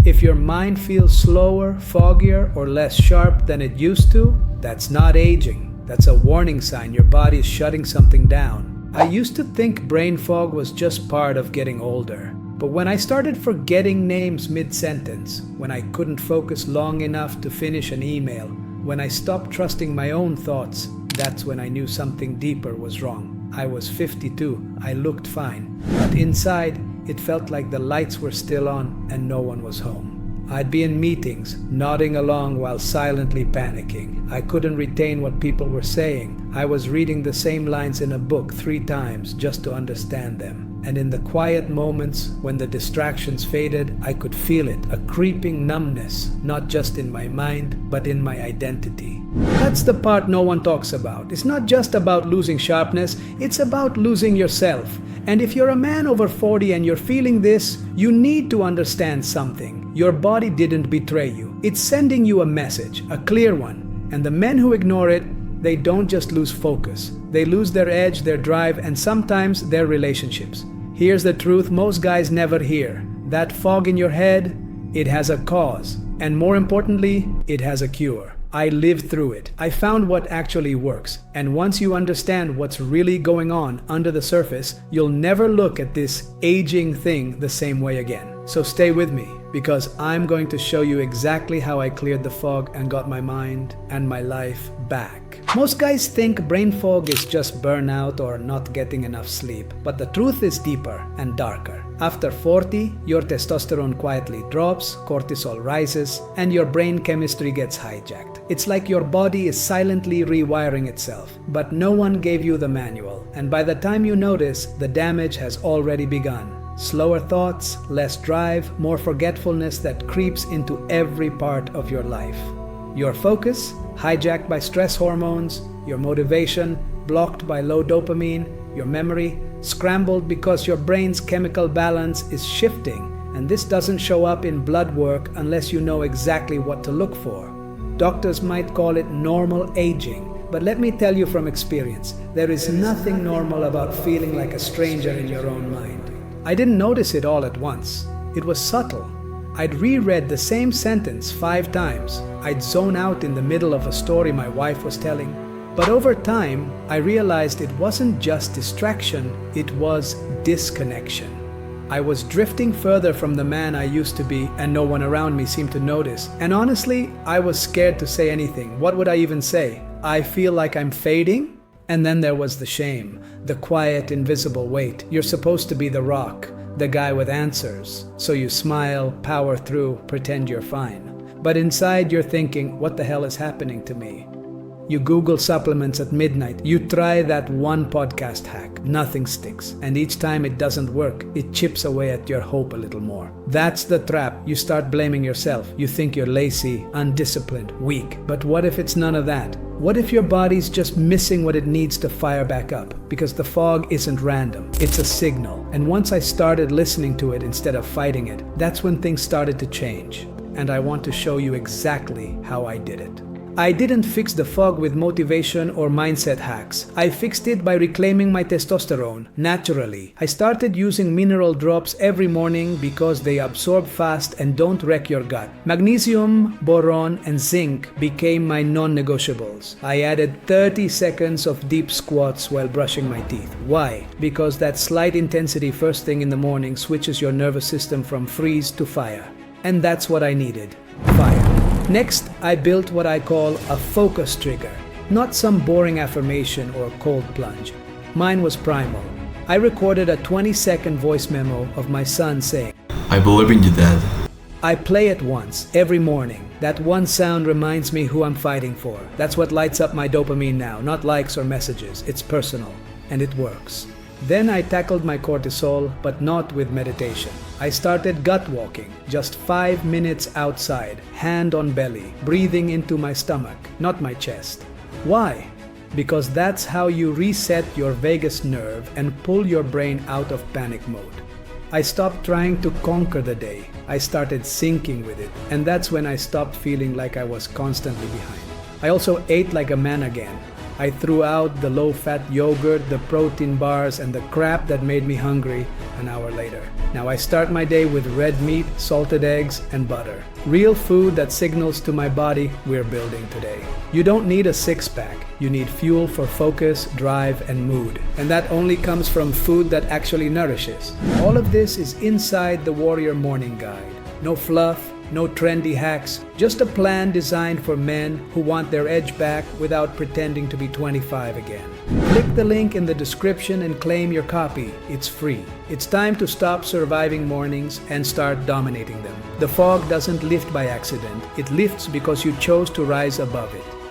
If your mind feels slower, foggier, or less sharp than it used to, that's not aging. That's a warning sign your body is shutting something down. I used to think brain fog was just part of getting older. But when I started forgetting names mid-sentence, when I couldn't focus long enough to finish an email, when I stopped trusting my own thoughts, that's when I knew something deeper was wrong. I was 52, I looked fine, but inside, it felt like the lights were still on and no one was home. I'd be in meetings, nodding along while silently panicking. I couldn't retain what people were saying. I was reading the same lines in a book 3 times just to understand them. And in the quiet moments when the distractions faded, I could feel it, a creeping numbness, not just in my mind, but in my identity. That's the part no one talks about. It's not just about losing sharpness, it's about losing yourself. And if you're a man over 40 and you're feeling this, you need to understand something. Your body didn't betray you. It's sending you a message, a clear one. And the men who ignore it, they don't just lose focus. They lose their edge, their drive, and sometimes their relationships. Here's the truth most guys never hear. That fog in your head, it has a cause. And more importantly, it has a cure. I lived through it. I found what actually works. And once you understand what's really going on under the surface, you'll never look at this aging thing the same way again. So stay with me, because I'm going to show you exactly how I cleared the fog and got my mind and my life back. Most guys think brain fog is just burnout or not getting enough sleep, but the truth is deeper and darker. After 40, your testosterone quietly drops, cortisol rises, and your brain chemistry gets hijacked. It's like your body is silently rewiring itself, but no one gave you the manual. And by the time you notice, the damage has already begun. Slower thoughts, less drive, more forgetfulness that creeps into every part of your life. Your focus, hijacked by stress hormones, your motivation, blocked by low dopamine, your memory, scrambled because your brain's chemical balance is shifting, and this doesn't show up in blood work unless you know exactly what to look for. Doctors might call it normal aging, but let me tell you from experience, there is nothing normal about feeling like a stranger in your own mind. I didn't notice it all at once. It was subtle. I'd reread the same sentence 5 times. I'd zone out in the middle of a story my wife was telling. But over time, I realized it wasn't just distraction, it was disconnection. I was drifting further from the man I used to be, and no one around me seemed to notice. And honestly, I was scared to say anything. What would I even say? I feel like I'm fading? And then there was the shame, the quiet, invisible weight. You're supposed to be the rock, the guy with answers. So you smile, power through, pretend you're fine. But inside you're thinking, what the hell is happening to me? You Google supplements at midnight. You try that one podcast hack. Nothing sticks. And each time it doesn't work, it chips away at your hope a little more. That's the trap. You start blaming yourself. You think you're lazy, undisciplined, weak. But what if it's none of that? What if your body's just missing what it needs to fire back up? Because the fog isn't random. It's a signal. And once I started listening to it instead of fighting it, that's when things started to change. And I want to show you exactly how I did it. I didn't fix the fog with motivation or mindset hacks. I fixed it by reclaiming my testosterone naturally. I started using mineral drops every morning because they absorb fast and don't wreck your gut. Magnesium, boron, and zinc became my non-negotiables. I added 30 seconds of deep squats while brushing my teeth. Why? Because that slight intensity first thing in the morning switches your nervous system from freeze to fire. And that's what I needed. Fire. Next, I built what I call a focus trigger, not some boring affirmation or cold plunge. Mine was primal. I recorded a 20-second voice memo of my son saying, "I believe in you, Dad." I play it once, every morning. That one sound reminds me who I'm fighting for. That's what lights up my dopamine now, not likes or messages. It's personal, and it works. Then I tackled my cortisol, but not with meditation. I started gut walking, just 5 minutes outside, hand on belly, breathing into my stomach, not my chest. Why? Because that's how you reset your vagus nerve and pull your brain out of panic mode. I stopped trying to conquer the day. I started syncing with it, and that's when I stopped feeling like I was constantly behind. I also ate like a man again. I threw out the low-fat yogurt, the protein bars, and the crap that made me hungry an hour later. Now I start my day with red meat, salted eggs, and butter. Real food that signals to my body we're building today. You don't need a six-pack. You need fuel for focus, drive, and mood. And that only comes from food that actually nourishes. All of this is inside the Warrior Morning Guide. No fluff, no trendy hacks, just a plan designed for men who want their edge back without pretending to be 25 again. Click the link in the description and claim your copy. It's free. It's time to stop surviving mornings and start dominating them. The fog doesn't lift by accident. It lifts because you chose to rise above it.